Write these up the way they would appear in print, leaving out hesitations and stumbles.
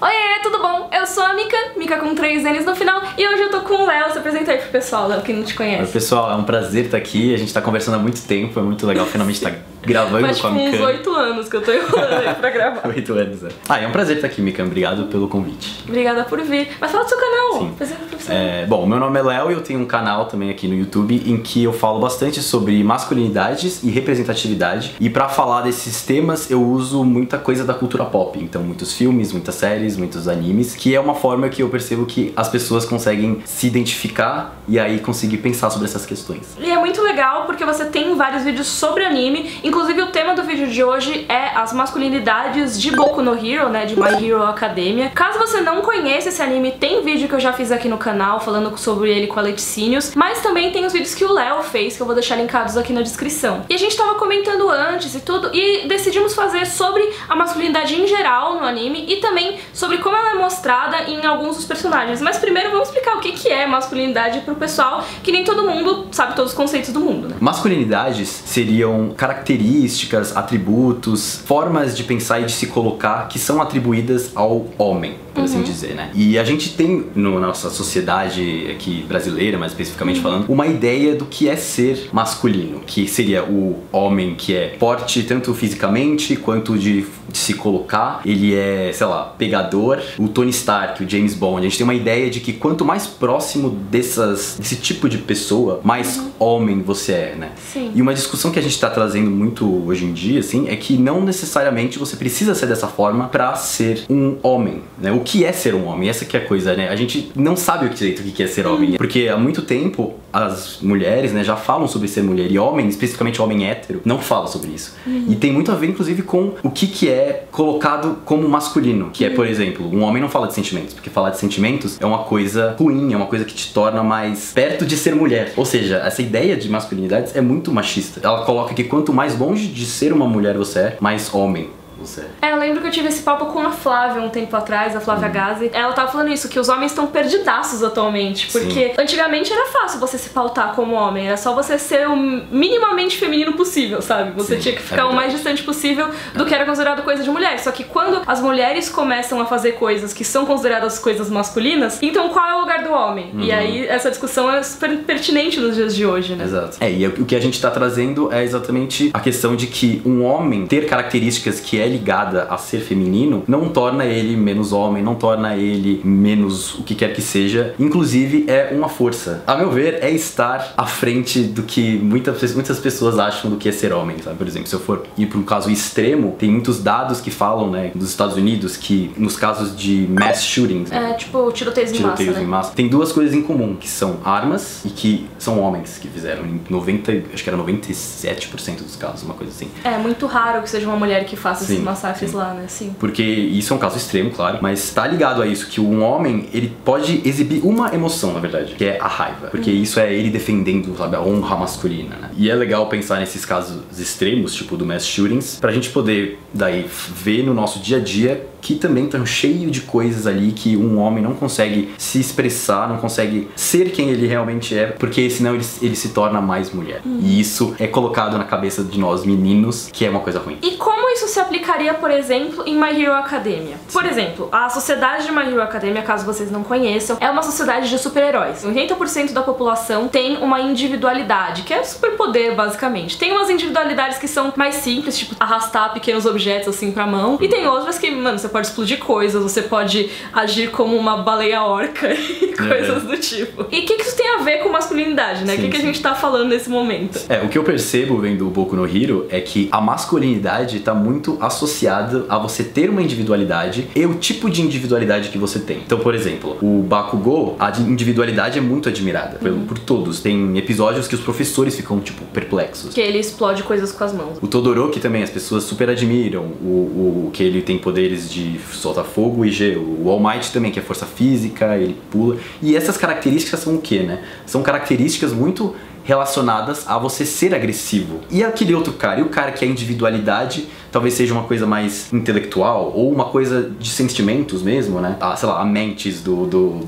Oiê, tudo bom? Eu sou a Mika com 3 N's no final, e hoje eu tô com o Léo. Se apresenta aí pro pessoal, Léo, que não te conhece. Oi, pessoal, é um prazer estar aqui. A gente tá conversando há muito tempo, é muito legal finalmente estar gravando com a Mika. Faz uns 8 anos que eu tô enrolando aí pra gravar. 8 anos, é. É um prazer estar aqui, Mika. Obrigado pelo convite. Obrigada por vir. Mas fala do seu canal. Sim. Bom, meu nome é Léo e eu tenho um canal também aqui no YouTube em que eu falo bastante sobre masculinidades e representatividade. E pra falar desses temas eu uso muita coisa da cultura pop. Então muitos filmes, muitas séries, muitos animes, que é uma forma que eu percebo que as pessoas conseguem se identificar e aí conseguir pensar sobre essas questões. E é muito legal porque você tem vários vídeos sobre anime. Inclusive o tema do vídeo de hoje é as masculinidades de Boku no Hero, né, de My Hero Academia. Caso você não conheça esse anime, tem vídeo que eu já fiz aqui no canal falando sobre ele com a Leticínios, mas também tem os vídeos que o Léo fez, que eu vou deixar linkados aqui na descrição. E a gente tava comentando antes e tudo, e decidimos fazer sobre a masculinidade em geral no anime e também sobre como ela é mostrada em alguns dos personagens. Mas primeiro vamos explicar o que é masculinidade pro pessoal, que nem todo mundo sabe todos os conceitos do mundo, né? Masculinidades seriam características, atributos, formas de pensar e de se colocar que são atribuídas ao homem, por assim dizer, né? E a gente tem na nossa sociedade aqui brasileira, mais especificamente falando, uma ideia do que é ser masculino, que seria o homem que é forte tanto fisicamente quanto de se colocar, ele é, sei lá, pegador, o Tony Stark, o James Bond. A gente tem uma ideia de que quanto mais próximo desse tipo de pessoa, mais homem você é, né? Sim. E uma discussão que a gente tá trazendo muito hoje em dia, assim, é que não necessariamente você precisa ser dessa forma pra ser um homem, né? O que é ser um homem? Essa que é a coisa, né? A gente não sabe direito o que é ser homem, porque há muito tempo as mulheres, né, já falam sobre ser mulher, e homem, especificamente homem hétero, não fala sobre isso. E tem muito a ver, inclusive, com o que é colocado como masculino, que é, por exemplo, um homem não fala de sentimentos, porque falar de sentimentos é uma coisa ruim, é uma coisa que te torna mais perto de ser mulher. Ou seja, essa ideia de masculinidades é muito machista. Ela coloca que quanto mais longe de ser uma mulher você é, mais homem você é. Eu lembro que eu tive esse papo com a Flávia um tempo atrás, a Flávia Gazi. Ela tava falando isso, que os homens estão perdidaços atualmente, porque antigamente era fácil você se pautar como homem, era só você ser o minimamente feminino possível, sabe? Você tinha que ficar o mais distante possível do que era considerado coisa de mulher. Só que quando as mulheres começam a fazer coisas que são consideradas coisas masculinas, então qual é o lugar do homem? E aí essa discussão é super pertinente nos dias de hoje, né? Exato. E o que a gente tá trazendo é exatamente a questão de que um homem ter características que é ligada a ser feminino não torna ele menos homem, não torna ele menos o que quer que seja. Inclusive é uma força. A meu ver, é estar à frente do que muitas pessoas acham do que é ser homem, sabe? Por exemplo, se eu for ir para um caso extremo, tem muitos dados que falam, né, dos Estados Unidos, que nos casos de mass shootings, tipo tiroteios em massa, tem duas coisas em comum, que são armas e que são homens que fizeram em 97% dos casos, uma coisa assim. É muito raro que seja uma mulher que faça esses massacres lá, né? Sim. Porque isso é um caso extremo, claro, mas tá ligado a isso, que um homem, ele pode exibir uma emoção, na verdade, que é a raiva. Porque isso é ele defendendo, sabe, a honra masculina, né? E é legal pensar nesses casos extremos, tipo do mass shootings, pra gente poder, daí, ver no nosso dia a dia que também estão cheio de coisas ali que um homem não consegue se expressar, não consegue ser quem ele realmente é, porque senão ele se torna mais mulher. E isso é colocado na cabeça de nós meninos, que é uma coisa ruim. E como isso se aplicaria, por exemplo, em My Hero Academia? Por exemplo, a sociedade de My Hero Academia, caso vocês não conheçam, é uma sociedade de super-heróis. 80% da população tem uma individualidade, que é superpoder, basicamente. Tem umas individualidades que são mais simples, tipo arrastar pequenos objetos assim pra mão, e tem outras que, mano, você pode explodir coisas, você pode agir como uma baleia orca e coisas do tipo. E o que isso tem a ver com masculinidade, né? O que a gente tá falando nesse momento? O que eu percebo vendo o Boku no Hero é que a masculinidade tá muito associada a você ter uma individualidade e o tipo de individualidade que você tem. Então, por exemplo, o Bakugou, a individualidade é muito admirada por todos. Tem episódios que os professores ficam, tipo, perplexos. Que ele explode coisas com as mãos. O Todoroki também, as pessoas super admiram. O que ele tem poderes de soltar fogo e gelo. O All Might também, que é força física, ele pula. E essas características são o quê, né? São características muito relacionadas a você ser agressivo. E aquele outro cara, e o cara que é individualidade talvez seja uma coisa mais intelectual, ou uma coisa de sentimentos mesmo, né? Sei lá, a Mantis do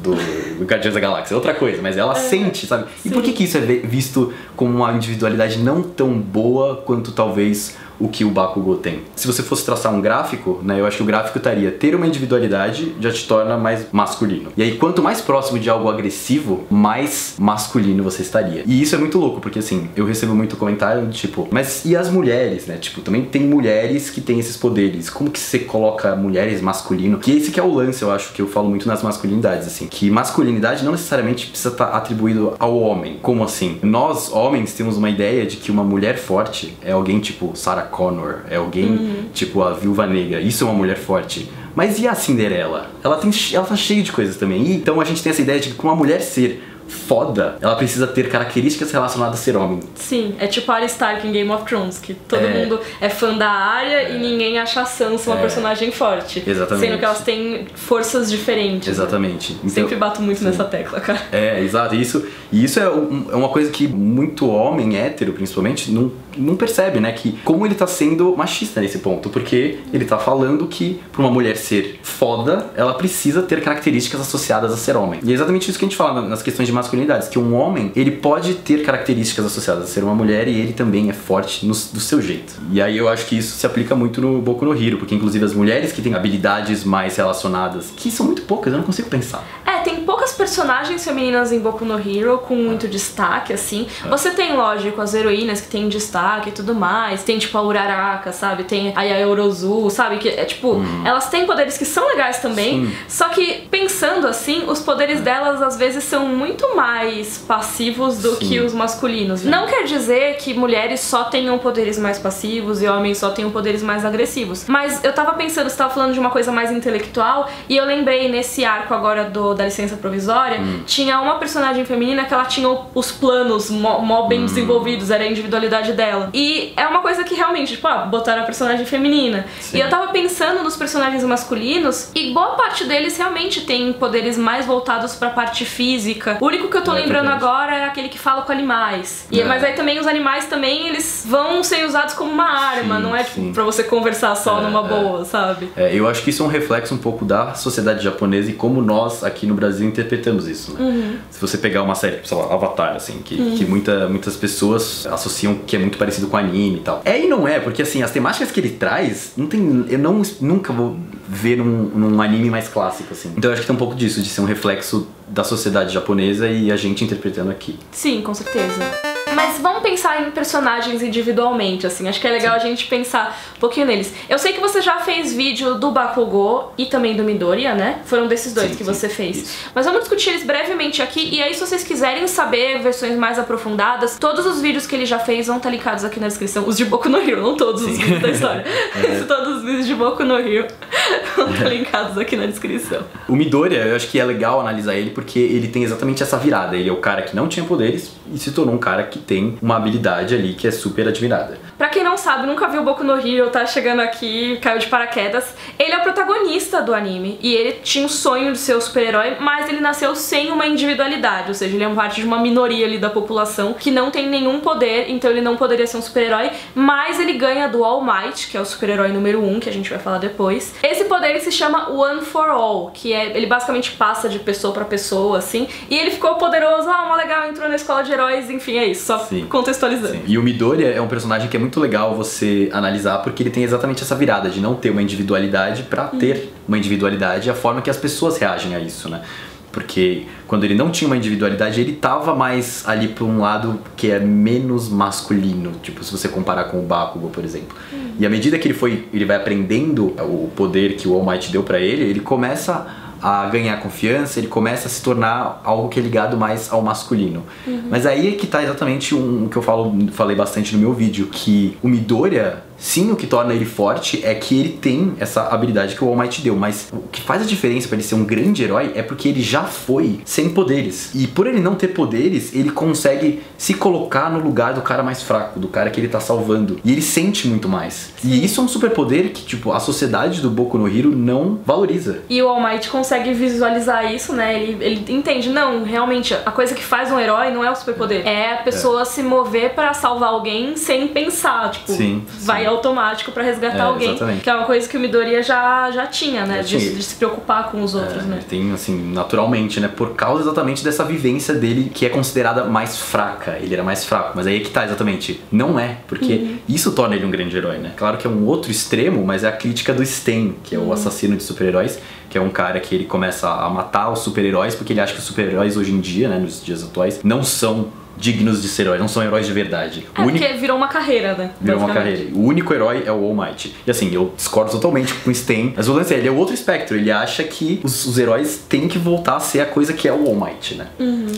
Guardiões da Galáxia, é outra coisa, mas ela sente, sabe? Sim. E por que isso é visto como uma individualidade não tão boa quanto talvez o que o Bakugou tem? Se você fosse traçar um gráfico, né, eu acho que o gráfico estaria: ter uma individualidade já te torna mais masculino. E aí, quanto mais próximo de algo agressivo, mais masculino você estaria. E isso é muito louco, porque assim, eu recebo muito comentário do tipo, mas e as mulheres, né? Tipo, também tem mulheres que têm esses poderes. Como que você coloca mulheres masculino? Que esse que é o lance, eu acho, que eu falo muito nas masculinidades, assim. Que masculinidade não necessariamente precisa estar atribuído ao homem. Como assim? Nós, homens, temos uma ideia de que uma mulher forte é alguém tipo Sarah Connor, é alguém tipo a Viúva Negra. Isso é uma mulher forte. Mas e a Cinderela? Ela tá cheia de coisas também. E então a gente tem essa ideia de que uma mulher ser foda, ela precisa ter características relacionadas a ser homem. Sim, é tipo a Arya Stark em Game of Thrones, que todo mundo é fã da Arya e ninguém acha a Sansa uma personagem forte. Exatamente. Sendo que elas têm forças diferentes. Exatamente. Né? Sempre bato muito nessa tecla, cara. Exato. E isso é uma coisa que muito homem hétero, principalmente, não percebe, né? Que como ele tá sendo machista nesse ponto. Porque ele tá falando que pra uma mulher ser foda, ela precisa ter características associadas a ser homem. E é exatamente isso que a gente fala nas questões de masculinidades, que um homem, ele pode ter características associadas a ser uma mulher e ele também é forte do seu jeito. E aí eu acho que isso se aplica muito no Boku no Hero, porque inclusive as mulheres que têm habilidades mais relacionadas, que são muito poucas, eu não consigo pensar. Tem poucas personagens femininas em Boku no Hero com muito destaque, assim. Você tem, lógico, as heroínas que têm destaque e tudo mais. Tem, tipo, a Uraraka, sabe? Tem a Yaoyorozu, sabe? Que é, tipo, elas têm poderes que são legais também. Sim. Só que, pensando assim, os poderes delas, às vezes, são muito mais passivos do que os masculinos. Não quer dizer que mulheres só tenham poderes mais passivos e homens só tenham poderes mais agressivos. Mas eu tava pensando, você tava falando de uma coisa mais intelectual, e eu lembrei nesse arco agora da licença provisória, tinha uma personagem feminina que ela tinha os planos mó bem desenvolvidos, era a individualidade dela. E é uma coisa que realmente, tipo, botaram a personagem feminina. Sim. E eu tava pensando nos personagens masculinos, e boa parte deles realmente tem poderes mais voltados pra parte física. O único que eu tô lembrando agora é aquele que fala com animais. Mas aí também os animais também, eles vão ser usados como uma arma, não é tipo pra você conversar só numa boa, sabe? Eu acho que isso é um reflexo um pouco da sociedade japonesa e como nós aqui no Brasil interpretamos isso, né? Se você pegar uma série, sei lá, Avatar, assim, que muitas pessoas associam que é muito parecido com anime e tal. E não é, porque assim, as temáticas que ele traz, eu nunca vou ver num anime mais clássico, assim. Então eu acho que tem um pouco disso, de ser um reflexo da sociedade japonesa e a gente interpretando aqui. Sim, com certeza. Mas vamos pensar em personagens individualmente, assim. Acho que é legal a gente pensar um pouquinho neles. Eu sei que você já fez vídeo do Bakugou e também do Midoriya, né? Foram desses dois que você fez. Isso. Mas vamos discutir eles brevemente aqui. E aí, se vocês quiserem saber versões mais aprofundadas, todos os vídeos que ele já fez vão estar linkados aqui na descrição. Os de Boku no Hero, não todos os vídeos da história. Todos os vídeos de Boku no Hero vão estar linkados aqui na descrição. O Midoriya, eu acho que é legal analisar ele porque ele tem exatamente essa virada. Ele é o cara que não tinha poderes e se tornou um cara que tem uma habilidade ali que é super admirada. Pra quem não sabe, nunca viu Boku no Hero, tá chegando aqui, caiu de paraquedas, ele é o protagonista do anime e ele tinha um sonho de ser o super-herói, mas ele nasceu sem uma individualidade, ou seja, ele é parte de uma minoria ali da população que não tem nenhum poder, então ele não poderia ser um super-herói, mas ele ganha do All Might, que é o super-herói número 1, que a gente vai falar depois. Esse poder se chama One for All, que ele basicamente passa de pessoa pra pessoa, assim, e ele ficou poderoso, uma legal, entrou na escola de heróis, enfim, é isso, só contextualizando. Sim. E o Midoriya é um personagem que é muito legal você analisar porque ele tem exatamente essa virada de não ter uma individualidade pra ter uma individualidade e a forma que as pessoas reagem a isso, né? Porque quando ele não tinha uma individualidade, ele tava mais ali pra um lado que é menos masculino, tipo, se você comparar com o Bakugou, por exemplo. E à medida que ele vai aprendendo o poder que o All Might deu pra ele começa a ganhar confiança, ele começa a se tornar algo que é ligado mais ao masculino. Mas aí é que tá exatamente o que eu falei bastante no meu vídeo, que o Midoriya, sim, o que torna ele forte é que ele tem essa habilidade que o All Might deu, mas o que faz a diferença pra ele ser um grande herói é porque ele já foi sem poderes. E por ele não ter poderes, ele consegue se colocar no lugar do cara mais fraco, do cara que ele tá salvando. E ele sente muito mais. Sim. E isso é um superpoder que, tipo, a sociedade do Boku no Hero não valoriza. E o All Might consegue visualizar isso, né? Ele entende, não, realmente, a coisa que faz um herói não é o superpoder. É a pessoa se mover pra salvar alguém sem pensar, tipo, vai sair automático pra resgatar alguém. Exatamente. Que é uma coisa que o Midoriya já tinha, né? De se preocupar com os outros, né? Ele tem, assim, naturalmente, né? Por causa exatamente dessa vivência dele, que é considerada mais fraca. Ele era mais fraco, mas aí é que tá, exatamente. Não é, porque isso torna ele um grande herói, né? Claro que é um outro extremo, mas é a crítica do Stain, que é o assassino de super-heróis, que é um cara que ele começa a matar os super-heróis, porque ele acha que os super-heróis hoje em dia, né, nos dias atuais, não são dignos de ser heróis, não são heróis de verdade. Porque virou uma carreira, né? Virou uma carreira. O único herói é o All Might. E assim, eu discordo totalmente com o Stain, mas o lance é, ele é outro espectro. Ele acha que os heróis têm que voltar a ser a coisa que é o All Might, né?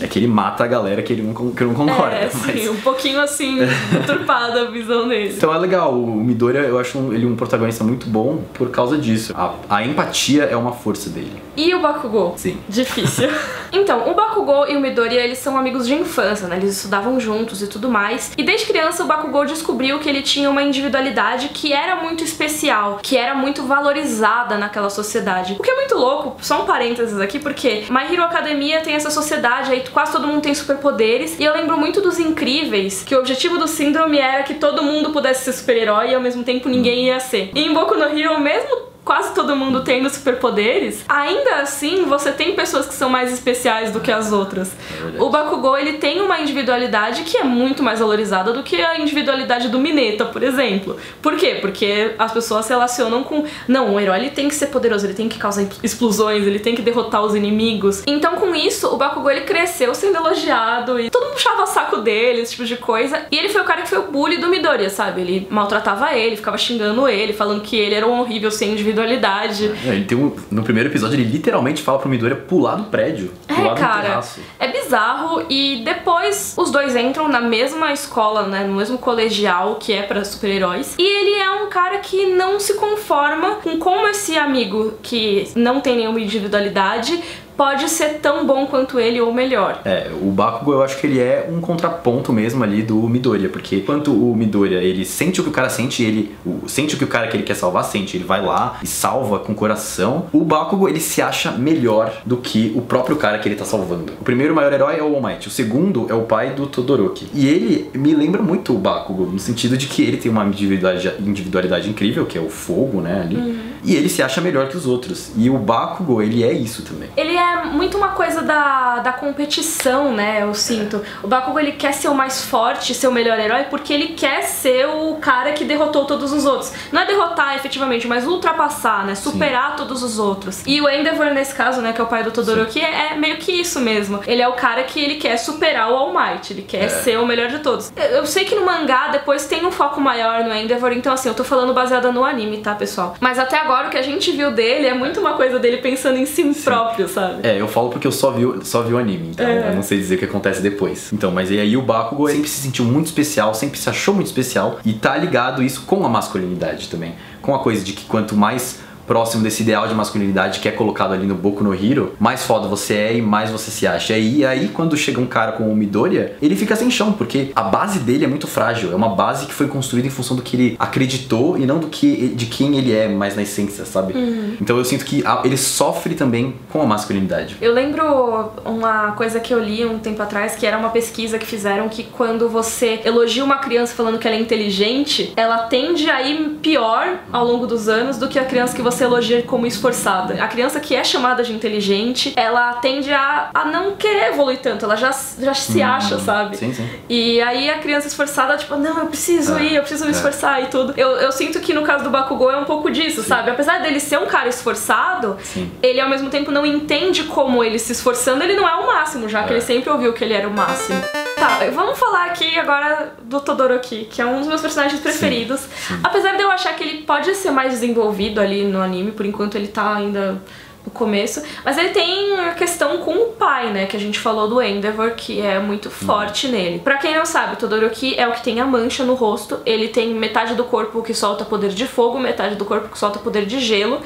É que ele mata a galera que ele não concorda. Sim, um pouquinho assim, enturpada a visão dele. Então é legal, o Midoriya, eu acho ele um protagonista muito bom por causa disso. A empatia é uma força dele. E o Bakugou? Sim. Difícil. Então, o Bakugou e o Midoriya, eles são amigos de infância, né? Eles estudavam juntos e tudo mais. E desde criança o Bakugou descobriu que ele tinha uma individualidade que era muito especial, que era muito valorizada naquela sociedade. O que é muito louco, só um parênteses aqui, porque My Hero Academia tem essa sociedade, aí quase todo mundo tem superpoderes, e eu lembro muito dos Incríveis, que o objetivo do Síndrome era que todo mundo pudesse ser super-herói e ao mesmo tempo ninguém ia ser. E em Boku no Hero, mesmo quase todo mundo tendo superpoderes, ainda assim você tem pessoas que são mais especiais do que as outras. O Bakugou, ele tem uma individualidade que é muito mais valorizada do que a individualidade do Mineta, por exemplo. Por quê? Porque as pessoas se relacionam com... Não, o herói ele tem que ser poderoso, ele tem que causar explosões, ele tem que derrotar os inimigos. Então com isso, o Bakugou ele cresceu sendo elogiado e todo mundo puxava o saco dele, esse tipo de coisa. E ele foi o cara que foi o bully do Midoriya, sabe? Ele maltratava ele, ficava xingando ele, falando que ele era um horrível sem individualidade. Ele tem no primeiro episódio ele literalmente fala pro Midoriya pular do prédio, pular do terraço. É bizarro. E depois os dois entram na mesma escola, né, no mesmo colegial que é pra super-heróis, e ele é um cara que não se conforma com como esse amigo que não tem nenhuma individualidade pode ser tão bom quanto ele ou melhor. O Bakugou eu acho que ele é um contraponto mesmo ali do Midoriya, porque enquanto o Midoriya ele sente o que o cara sente, ele sente o que o cara que ele quer salvar sente, ele vai lá e salva com o coração, o Bakugou ele se acha melhor do que o próprio cara que ele tá salvando. O primeiro maior herói é o All Might, o segundo é o pai do Todoroki. E ele me lembra muito o Bakugou, no sentido de que ele tem uma individualidade incrível, que é o fogo, né, ali, e ele se acha melhor que os outros. E o Bakugou, ele é isso também. Ele é muito uma coisa da competição, né, eu sinto. O Bakugou, ele quer ser o mais forte, ser o melhor herói, porque ele quer ser o cara que derrotou todos os outros. Não é derrotar efetivamente, mas ultrapassar, né, superar todos os outros. E o Endeavor, nesse caso, né, que é o pai do Todoroki, é meio que isso mesmo. Ele é o cara que ele quer superar o All Might, ele quer ser o melhor de todos. Eu sei que no mangá depois tem um foco maior no Endeavor, então assim, eu tô falando baseada no anime, tá, pessoal? Mas até agora o que a gente viu dele é muito uma coisa dele pensando em si próprio, sabe? Eu falo porque eu só vi o anime, então eu não sei dizer o que acontece depois. Então, mas e aí o Bakugou sempre se sentiu muito especial, sempre se achou muito especial, e tá ligado isso com a masculinidade também. Com a coisa de que quanto mais próximo desse ideal de masculinidade que é colocado ali no Boku no Hero, mais foda você é e mais você se acha. E aí quando chega um cara como o Midoriya, ele fica sem chão, porque a base dele é muito frágil, é uma base que foi construída em função do que ele acreditou e não de quem ele é mais na essência, sabe? Então eu sinto que ele sofre também com a masculinidade. Eu lembro uma coisa que eu li um tempo atrás, que era uma pesquisa que fizeram que quando você elogia uma criança falando que ela é inteligente, ela tende a ir pior ao longo dos anos do que a criança que você elogia como esforçada. A criança que é chamada de inteligente, ela tende a não querer evoluir tanto, ela já se acha, sabe? Sim, sim. E aí a criança esforçada, tipo, não, eu preciso me esforçar e tudo. Eu sinto que no caso do Bakugou é um pouco disso, sabe? Apesar dele ser um cara esforçado, ele ao mesmo tempo não entende como ele se esforçando, ele não é o máximo, já que ele sempre ouviu que ele era o máximo. Tá, vamos falar aqui agora do Todoroki, que é um dos meus personagens preferidos. Apesar de eu achar que ele pode ser mais desenvolvido ali no anime, por enquanto ele tá ainda no começo, mas ele tem a questão com o pai, né, que a gente falou do Endeavor, que é muito forte nele. Pra quem não sabe, o Todoroki é o que tem a mancha no rosto, ele tem metade do corpo que solta poder de fogo, metade do corpo que solta poder de gelo,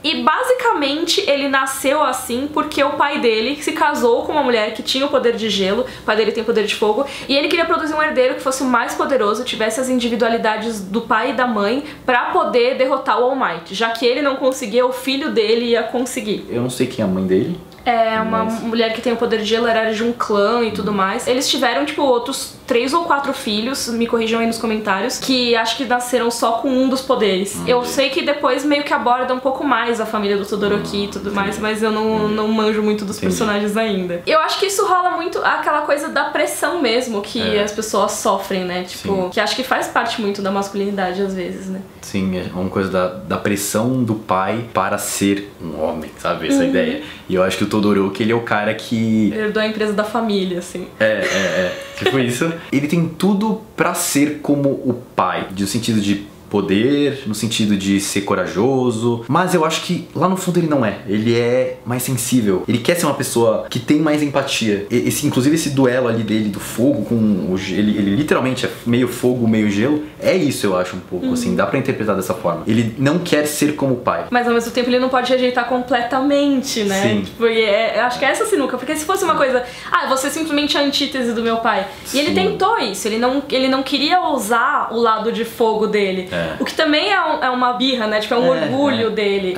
E basicamente ele nasceu assim porque o pai dele se casou com uma mulher que tinha o poder de gelo, o pai dele tem o poder de fogo, e ele queria produzir um herdeiro que fosse o mais poderoso, tivesse as individualidades do pai e da mãe pra poder derrotar o All Might. Já que ele não conseguia, o filho dele ia conseguir. Eu não sei quem é a mãe dele. É uma mulher que tem o poder de gelo, era de um clã e tudo mais. Eles tiveram, tipo, outros 3 ou 4 filhos, me corrijam aí nos comentários, que acho que nasceram só com um dos poderes. Eu sei que depois meio que aborda um pouco mais a família do Todoroki e tudo mais, mas eu não manjo muito dos personagens ainda. Eu acho que isso rola muito aquela coisa da pressão mesmo que as pessoas sofrem, né? Tipo, que acho que faz parte muito da masculinidade às vezes, né? Sim, é uma coisa da pressão do pai para ser um homem, sabe? Essa ideia. E eu acho que o Todoroki, ele é o cara que... herdou a empresa da família, assim. Tipo isso. Ele tem tudo pra ser como o pai, no sentido de poder, no sentido de ser corajoso, mas eu acho que lá no fundo ele não é. Ele é mais sensível. Ele quer ser uma pessoa que tem mais empatia. Inclusive esse duelo ali dele do fogo com o gelo, ele literalmente é meio fogo, meio gelo. É isso, eu acho, um pouco, assim, dá pra interpretar dessa forma. Ele não quer ser como o pai. Mas ao mesmo tempo ele não pode rejeitar completamente, né? Sim. Tipo, eu acho que é essa sinuca, porque se fosse uma coisa, você é simplesmente a antítese do meu pai. E ele tentou isso, ele não queria usar o lado de fogo dele. O que também é uma birra, né? Tipo, é um orgulho dele.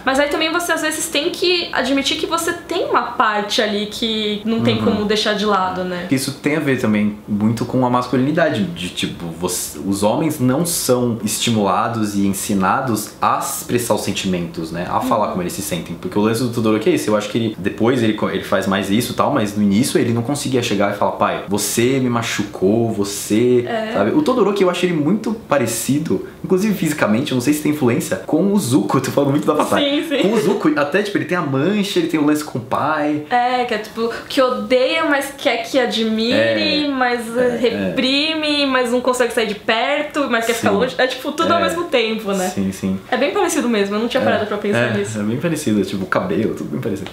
Mas aí também você às vezes tem que admitir que você tem uma parte ali que não tem como deixar de lado, né? Isso tem a ver também muito com a masculinidade, de tipo, os homens não são estimulados e ensinados a expressar os sentimentos, né? A falar como eles se sentem. Porque o lance do Todoroki é isso, eu acho que depois ele faz mais isso e tal, mas no início ele não conseguia chegar e falar, pai, você me machucou, você... Sabe? O Todoroki eu acho ele muito parecido, inclusive fisicamente, eu não sei se tem influência, com o Zuko. Eu tô falando muito da batalha. Sim. Com o Zuko, até tipo, ele tem a mancha, ele tem o lance com o pai. Que é tipo, que odeia, mas quer que admire, mas reprime, mas não consegue sair de perto, mas quer ficar longe. É tipo, tudo ao mesmo tempo, né? Sim. É bem parecido mesmo, eu não tinha parado pra pensar nisso. É bem parecido, tipo, o cabelo, tudo bem parecido.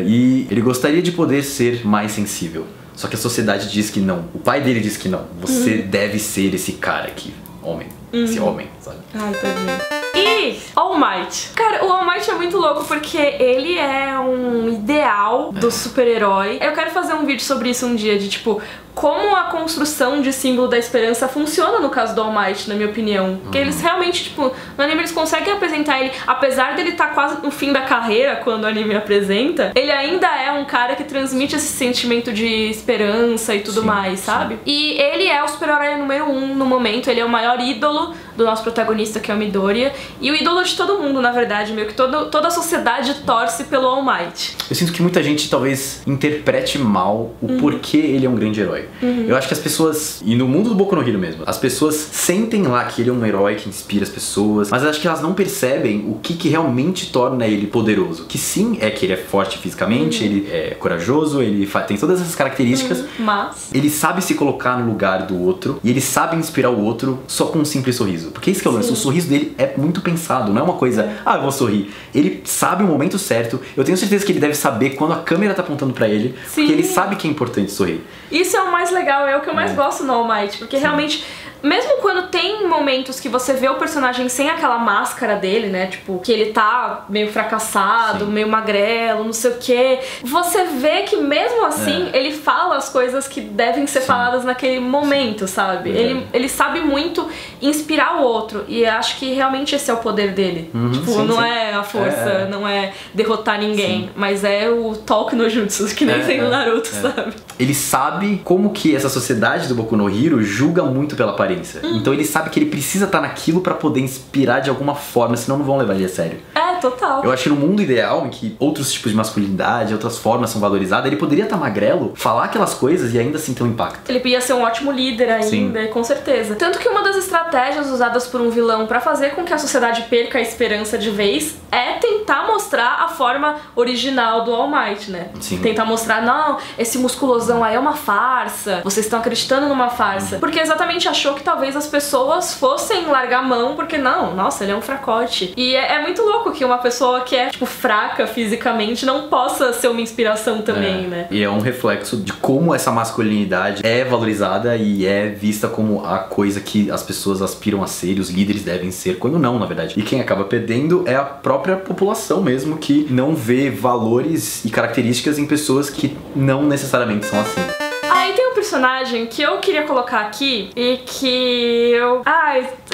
E ele gostaria de poder ser mais sensível. Só que a sociedade diz que não. O pai dele diz que não. Você deve ser esse cara aqui, homem. Esse homem, sabe? Ai, tadinho. E All Might. Cara, o All Might é muito louco porque ele é um ideal do super-herói. Eu quero fazer um vídeo sobre isso um dia, de tipo, como a construção de símbolo da esperança funciona no caso do All Might, na minha opinião. Porque eles realmente, tipo, no anime eles conseguem apresentar ele, apesar dele estar quase no fim da carreira quando o anime apresenta, ele ainda é um cara que transmite esse sentimento de esperança e tudo mais, sabe? E ele é o super-herói número 1 no momento, ele é o maior ídolo do nosso protagonista, que é o Midoriya, e o ídolo de todo mundo, na verdade, meio que toda a sociedade torce pelo All Might. Eu sinto que muita gente talvez interprete mal o porquê ele é um grande herói. Eu acho que as pessoas, e no mundo do Boku no Hero mesmo, as pessoas sentem lá que ele é um herói que inspira as pessoas, mas eu acho que elas não percebem o que realmente torna ele poderoso. Que sim, é que ele é forte fisicamente, ele é corajoso, ele tem todas essas características, mas ele sabe se colocar no lugar do outro, e ele sabe inspirar o outro só com um simples sorriso. Porque isso que é o lance, o sorriso dele é muito pensado, não é uma coisa, eu vou sorrir. Ele sabe o momento certo, eu tenho certeza que ele deve saber quando a câmera tá apontando pra ele, porque ele sabe que é importante sorrir. Isso é o mais legal, é o que eu mais gosto no All Might, porque realmente, mesmo quando tem momentos que você vê o personagem sem aquela máscara dele, né, tipo, que ele tá meio fracassado, meio magrelo, não sei o que, você vê que mesmo assim, ele fala as coisas que devem ser faladas naquele momento, sabe? Ele sabe muito inspirar o outro, e acho que realmente esse é o poder dele. Tipo, não é a força, não é derrotar ninguém, mas é o Talk no Jutsu, que nem tem no Naruto, sabe? Ele sabe como que essa sociedade do Boku no Hero julga muito pela aparência. Então ele sabe que ele precisa estar naquilo pra poder inspirar de alguma forma, senão não vão levar ele a sério. Total. Eu acho que no mundo ideal, em que outros tipos de masculinidade, outras formas são valorizadas, ele poderia estar magrelo, falar aquelas coisas e ainda assim ter um impacto. Ele ia ser um ótimo líder ainda, com certeza. Tanto que uma das estratégias usadas por um vilão pra fazer com que a sociedade perca a esperança de vez é tentar mostrar a forma original do All Might, né? Tentar mostrar, não, esse musculosão aí é uma farsa, vocês estão acreditando numa farsa. Porque exatamente achou que talvez as pessoas fossem largar a mão, porque não, nossa, ele é um fracote. E é muito louco que uma pessoa que é, tipo, fraca fisicamente não possa ser uma inspiração também, né? E é um reflexo de como essa masculinidade é valorizada e é vista como a coisa que as pessoas aspiram a ser e os líderes devem ser, quando não, na verdade. E quem acaba perdendo é a própria população mesmo, que não vê valores e características em pessoas que não necessariamente são assim. Aí tem um personagem que eu queria colocar aqui e que eu...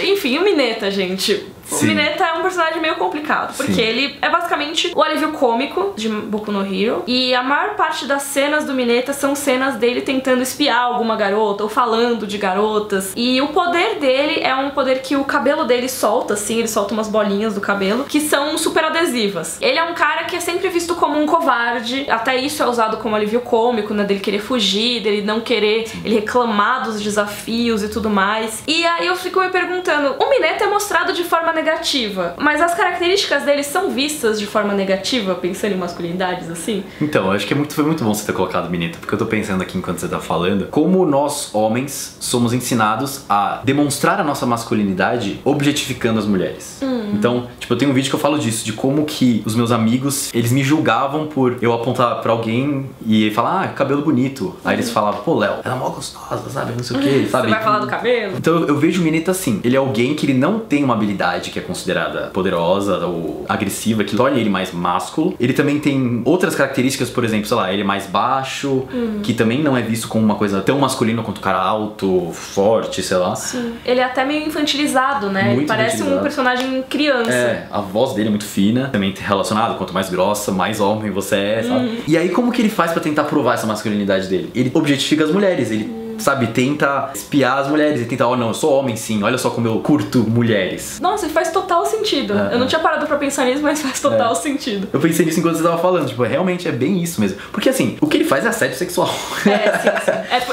enfim, o Mineta, gente. O Mineta é um personagem meio complicado, porque ele é basicamente o alívio cômico de Boku no Hero, e a maior parte das cenas do Mineta são cenas dele tentando espiar alguma garota ou falando de garotas, e o poder dele é um poder que o cabelo dele solta, assim, ele solta umas bolinhas do cabelo, que são super adesivas. Ele é um cara que é sempre visto como um covarde, até isso é usado como alívio cômico, né, dele querer fugir, dele não querer, ele reclamar dos desafios e tudo mais. E aí eu fico me perguntando, o Mineta é mostrado de forma negativa, mas as características dele são vistas de forma negativa, pensando em masculinidades assim? Então, eu acho que foi muito bom você ter colocado Mineta, porque eu tô pensando aqui enquanto você tá falando, como nós, homens, somos ensinados a demonstrar a nossa masculinidade objetificando as mulheres. Então, tipo, eu tenho um vídeo que eu falo disso, de como que os meus amigos, eles me julgavam por eu apontar pra alguém e falar, cabelo bonito. Aí eles falavam, pô, Léo, ela é mó gostosa, sabe, não sei o que, sabe? Você vai falar do cabelo? Então eu vejo o Mineta assim, ele é alguém que ele não tem uma habilidade que é considerada poderosa ou agressiva, que torna ele mais másculo. Ele também tem outras características, por exemplo, sei lá, ele é mais baixo, que também não é visto como uma coisa tão masculina quanto o cara alto, forte, sei lá. Sim. Ele é até meio infantilizado, né? Muito ele parece um personagem criança. É, a voz dele é muito fina, também relacionado, quanto mais grossa, mais homem você é, sabe? E aí como que ele faz pra tentar provar essa masculinidade dele? Ele objetifica as mulheres, ele... sabe, tenta espiar as mulheres e tenta, não, eu sou homem sim, olha só como eu curto mulheres. Nossa, faz total sentido. Eu não tinha parado pra pensar nisso, mas faz total sentido. Eu pensei nisso enquanto você tava falando, tipo, realmente é bem isso mesmo. Porque assim, o que ele faz é assédio sexual. Sim.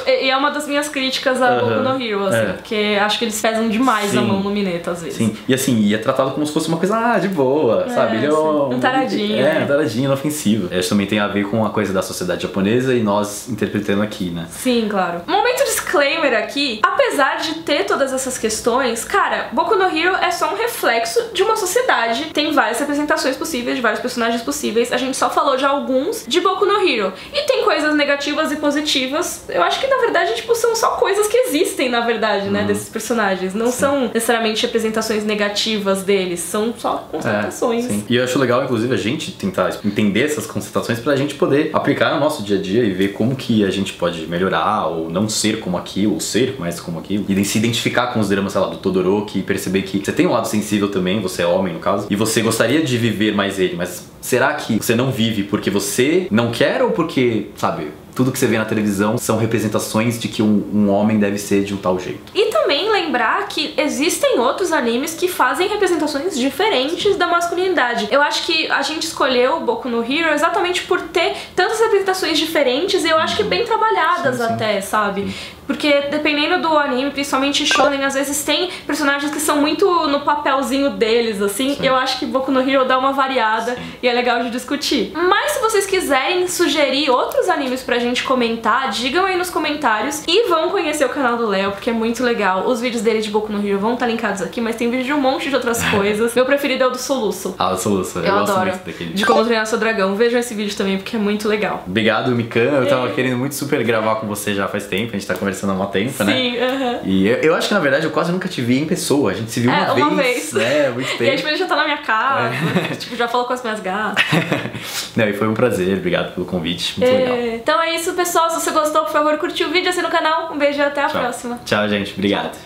E é uma das minhas críticas a Boku no Hero, assim, porque acho que eles pesam demais a mão no Mineta, às vezes. Sim, e assim, e é tratado como se fosse uma coisa, de boa, sabe? Ele é um taradinho. Um taradinho inofensivo. Acho que também tem a ver com a coisa da sociedade japonesa e nós interpretando aqui, né? Sim, claro. Momento disclaimer aqui, apesar de ter todas essas questões, cara, Boku no Hero é só um reflexo de uma sociedade. Tem várias representações possíveis, de vários personagens possíveis. A gente só falou de alguns de Boku no Hero. E tem coisas negativas e positivas. Eu acho que, na verdade, tipo, são só coisas que existem, na verdade, né, desses personagens. Não são necessariamente representações negativas deles, são só constatações. E eu acho legal, inclusive, a gente tentar entender essas constatações pra gente poder aplicar no nosso dia a dia e ver como que a gente pode melhorar ou não ser como aquilo, ou ser mais como aquilo. E se identificar com os dramas, sei lá, do Todoroki e perceber que você tem um lado sensível também, você é homem no caso, e você gostaria de viver mais ele, mas será que você não vive porque você não quer ou porque, sabe, tudo que você vê na televisão são representações de que um homem deve ser de um tal jeito? E também lembrar que existem outros animes que fazem representações diferentes da masculinidade. Eu acho que a gente escolheu o Boku no Hero exatamente por ter tantas representações diferentes e eu acho que bem trabalhadas até, sabe? Porque dependendo do anime, principalmente shonen, às vezes tem personagens que são muito no papelzinho deles, assim. Eu acho que Boku no Hero dá uma variada e é legal de discutir. Mas se vocês quiserem sugerir outros animes pra gente comentar, digam aí nos comentários e vão conhecer o canal do Léo, porque é muito legal. Os vídeos dele de Boku no Hero vão estar linkados aqui, mas tem vídeo de um monte de outras coisas. Meu preferido é o do Soluço. Ah, o Soluço. Eu adoro. De como treinar seu dragão. Vejam esse vídeo também, porque é muito legal. Obrigado, Mikan. Eu tava querendo muito super gravar com você já faz tempo. A gente tá conversando há um tempo, né? Sim, E eu acho que, na verdade, eu quase nunca te vi em pessoa. A gente se viu uma vez. Né? Muito tempo. E aí, tipo, ele já tá na minha casa. Tipo, já falou com as minhas gatas. Não, e foi um prazer. Obrigado pelo convite. Muito legal. Então é isso, pessoal. Se você gostou, por favor, curte o vídeo, assina o canal. Um beijo e até a próxima. Tchau, gente. Obrigado.